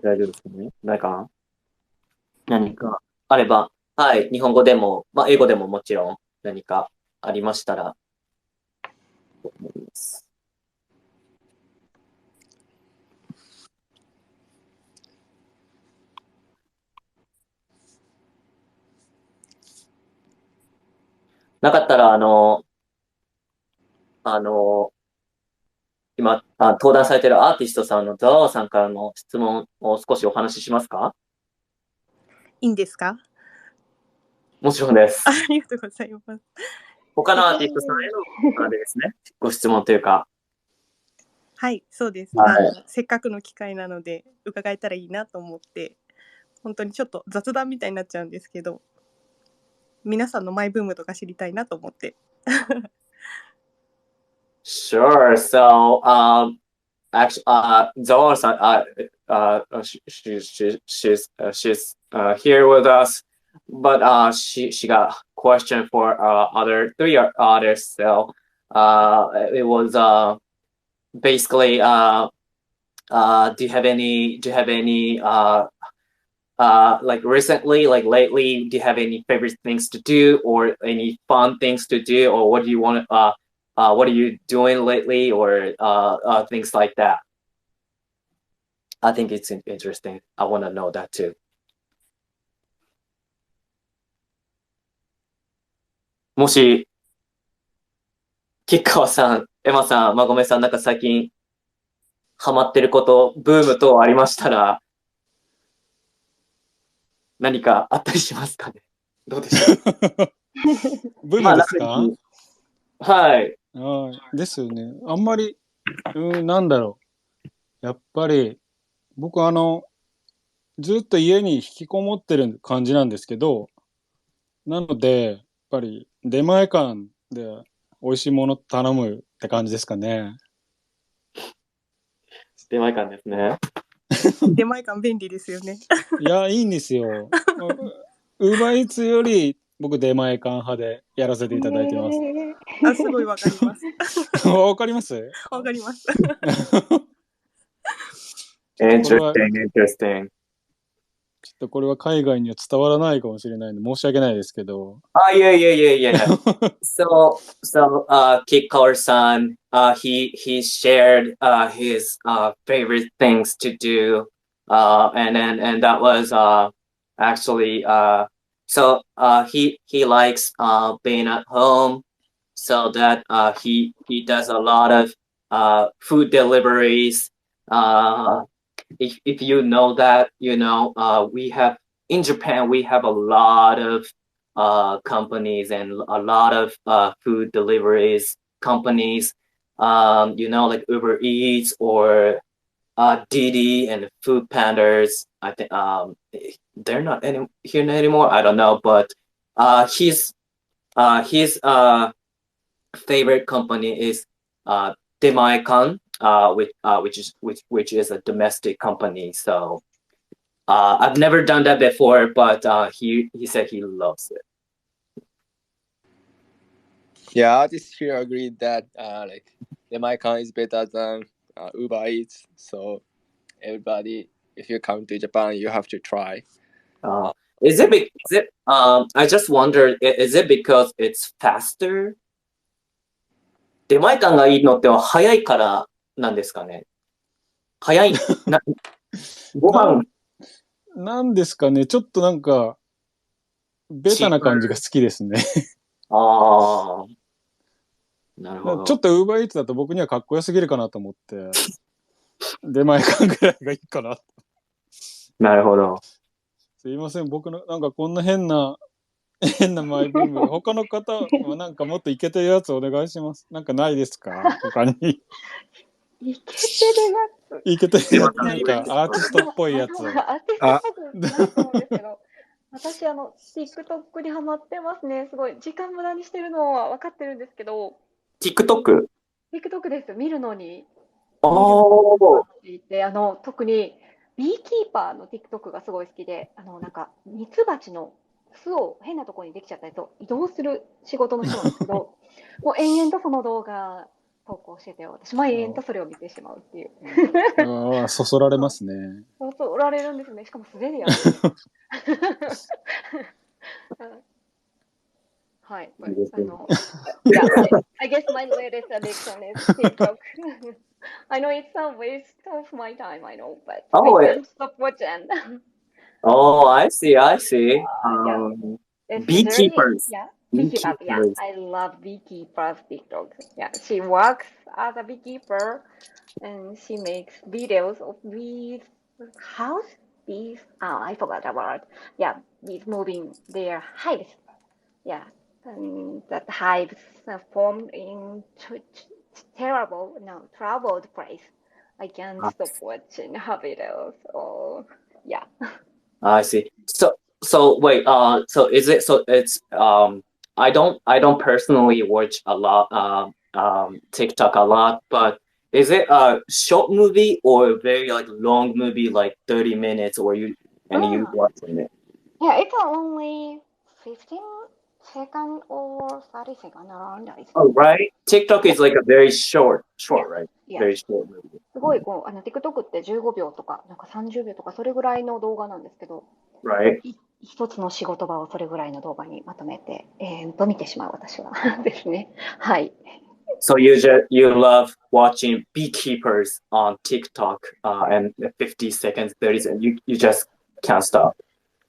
大丈夫ですかね。何かあれば、はい、日本語でも、英語でももちろん何かありましたら、と思います。なかったら、今、登壇されているアーティストさんのザワワさんからの質問を少しお話ししますか？いいんですか？もちろんです。ありがとうございます。他のアーティストさんへのあれですね、ご質問というか。はい、そうです。はいせっかくの機会なので伺えたらいいなと思って、本当にちょっと雑談みたいになっちゃうんですけど、皆さんのマイブームとか知りたいなと思って。Sure. So, actually, Zawawa-san, she's here with us, but she got a question for other three artists. So, it was basically do you have any like recently, like lately, do you have any favorite things to do or any fun things to do, or what do you want what are you doing lately, or things like that? I think it's interesting. I want to know that too. もし、吉川さん、エマさん、まごめさん、なんか最近ハマってること、ブーム等ありましたら、何かあったりしますかね。どうでしょう。ブームですか？はい。ですよね。あんまり、なんだろう。やっぱり、僕ずっと家に引きこもってる感じなんですけど、なので、やっぱり出前館で美味しいもの頼むって感じですかね。出前館ですね。出前館便利ですよね。いや、いいんですよ。ウーバーイーツより僕出前館派でやらせていただいてます。すごいわかります。わかります？わかります。Interesting. ちょっとこれは海外には伝わらないかもしれないので申し訳ないですけど。Yeah. So, Kikkawa-san, he shared his favorite things to do, and that was actually he likes being at home, so that he does a lot of food deliveries. If you know that, we have in Japan, we have a lot of companies and a lot of food deliveries companies, like Uber Eats or Didi and Food Pandas. I think they're not here anymore. I don't know, but his favorite company is Demaikan, which is a domestic company. So I've never done that before, but he said he loves it. Yeah, artists here agreed that like the Maicon is better than Uber Eats. So everybody, if you come to Japan, you have to try. Is it? I just wondered, is it because it's faster? 出前館がいいのって早いからなんですかね。早いご飯なんですかね。ちょっとなんかベタな感じが好きですね。ああ。なるほど。ちょっとウーバーイーツだと僕にはかっこよすぎるかなと思って、出前館ぐらいがいいかな。なるほど。すいません、僕のなんかこんな変なマイブーム。他の方はなんかもっとイケてるやつお願いします。なんかないですか？他に。イケてるやつ。イケてるやつ、なんかアーティストっぽいやつ。アーティストっぽくないと思うんですけど、私TikTok にハマってますね。すごい時間無駄にしてるのは分かってるんですけど。TikTok？ TikTok です。見るのに。特にビーキーパーの TikTok がすごい好きで、なんかミツバチの巣を変なところにできちゃったやつを移動する仕事の人なんですけど、もう延々とその動画投稿してて、私も延々とそれを見てしまうっていう。そそられますね。そそられるんですね。しかも素手でやってる。はい。Yeah, I guess my latest addiction is TikTok. I know it's a waste of my time, I know, but I can't stop watching. Oh, I see. Beekeepers. Yeah, beekeepers. Yeah, I love beekeepers TikTok. Yeah, she works as a beekeeper and she makes videos of bees. House bees? Oh, I forgot the word. Yeah, bees moving their hives. Yeah, and that hives are formed in traveled place. I can't stop watching her videos. So yeah. I see. So wait, so is it so it's I don't personally watch a lot TikTok a lot, but is it a short movie or a very like long movie like 30 minutes or you watching it? Yeah, it's only 15 seconds or 30 seconds around, I think. Oh, right. TikTok is like a very short, Yeah. right? Yeah. Very short movie. すごいこうTikTok って15秒とかなんか30秒とかそれぐらいの動画なんですけど、Right. 一つの仕事場をそれぐらいの動画にまとめて見てしまう私はですね。はい。So you love watching beekeepers on TikTok and 50 seconds, 30 seconds. You just can't stop.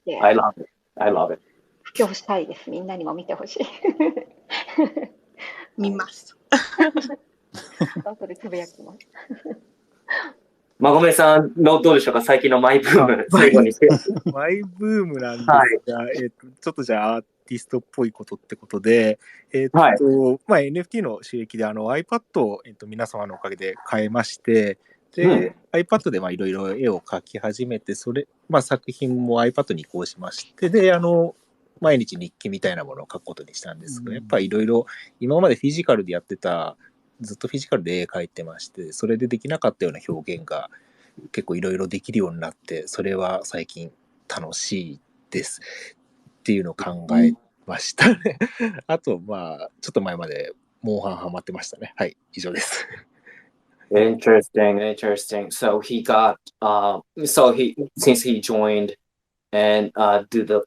Yeah. I love it. I love it. 布教したいです。みんなにも見てほしい。見ます。後でつぶやきます。まごめさんのどうでしょうか最近のマイブーム最後に。マイブームなんですが、ちょっとじゃあアーティストっぽいことってことで、まあ、NFT の収益でiPad を、皆様のおかげで買えまして、で、iPad でいろいろ絵を描き始めて、それ、作品も iPad に移行しまして、で、毎日日記みたいなものを書くことにしたんですが、やっぱりいろいろ今までフィジカルでやってた、ずっとフィジカルで絵描いてまして、それでできなかったような表現が結構いろいろできるようになって、それは最近楽しいですっていうのを考えましたね。あと、ちょっと前までモンハンハマってましたね。はい、以上です。Interesting. So he got since he joined and do the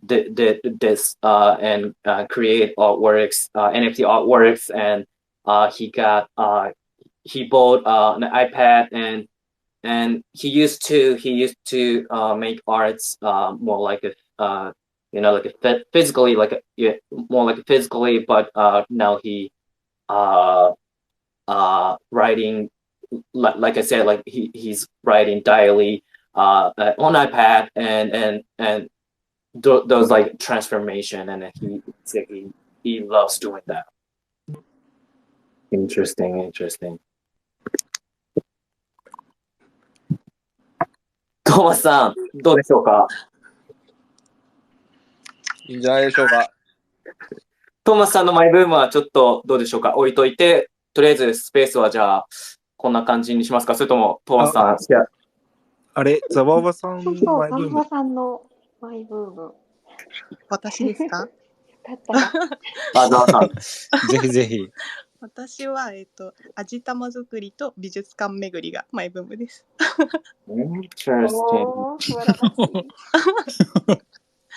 did this and create artworks, NFT artworks, and he bought an iPad and he used to make arts more like a like a physically more like a physically, but now he writing like I said, like he's writing daily on iPad and those like transformation, and he loves doing that. Interesting. トーマスさんどうでしょうか？いいんじゃないでしょうか。トーマスさんのマイブームはちょっとどうでしょうか？置いといて、とりあえずスペースはじゃあこんな感じにしますか？それともトーマスさんあれ、ザワワさんのザマイブーム。ワワさんのマイブーム。私ですか？だったら。ザワさん。ぜひぜひ。私は、味玉作りと美術館巡りがマイブームです。素晴らしい。ど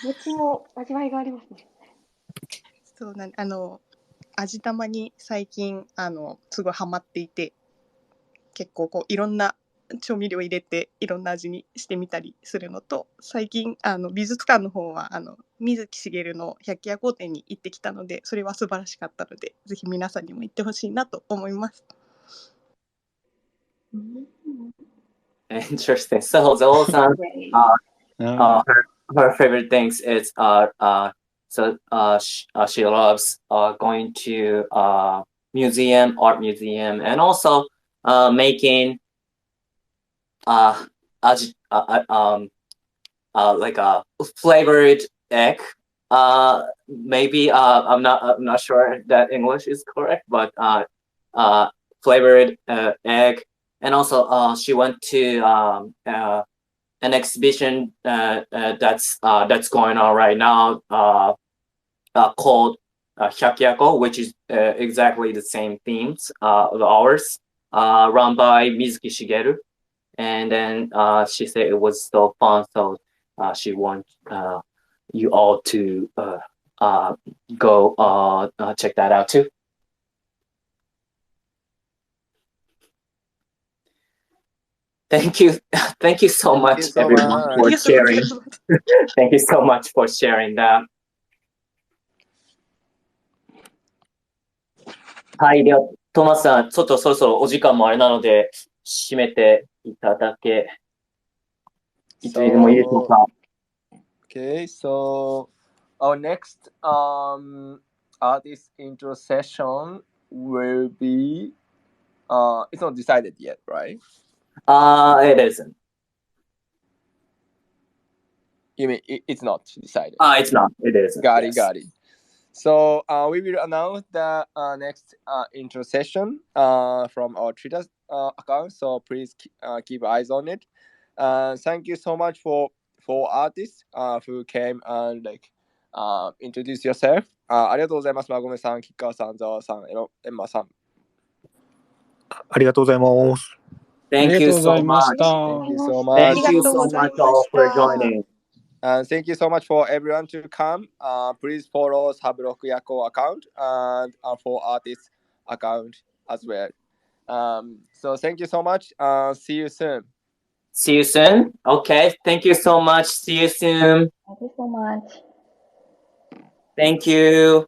っちも味わいがありますね。そうなん味玉に最近すごいハマっていて、結構こういろんな調味料入れていろんな味にしてみたりするのと、最近美術館の方は水木しげるの百鬼夜行展に行ってきたので、それは素晴らしかったので、ぜひ皆さんにも行ってほしいなと思います。Interesting. So Zoe-san, her favorite things is she loves going to art museum, and also making like a flavored egg. Maybe I'm not sure that English is correct, but flavored egg. And also she went to an exhibition that's going on right now called Yako, which is exactly the same themes of ours, run by Mizuki Shigeru. And then she said it was so fun, so she wants you all to go check that out too. Thank you so much, everyone, for sharing. Thank you so much for sharing that. はい、ではトーマスさん、ちょっとそろそろお時間もあれなので締めていただけいつでもいいでしょうか。Okay, so our next artist intro session will be it's not decided yet, right? It isn't. You mean it's not decided? It's not. It isn't. Got yes. it, got it. So we will announce the next intro session from our Twitter account. So please keep eyes on it. Thank you so much for artists who came and introduce yourself. ありがとうございます。まごめさん、吉川さん、ざわさん、エンマさん。ありがとうございます。あり Thank がと you うござ so いまし much. た。 Thank you so あ Thank much. りが you とう so ござい much ま all し for た。 joining. And thank you so much for everyone to come. Please follow Sabrock Yako account and for artists account as well. So thank you so much. See you soon. See you soon. Okay. Thank you so much. See you soon. Thank you so much. Thank you.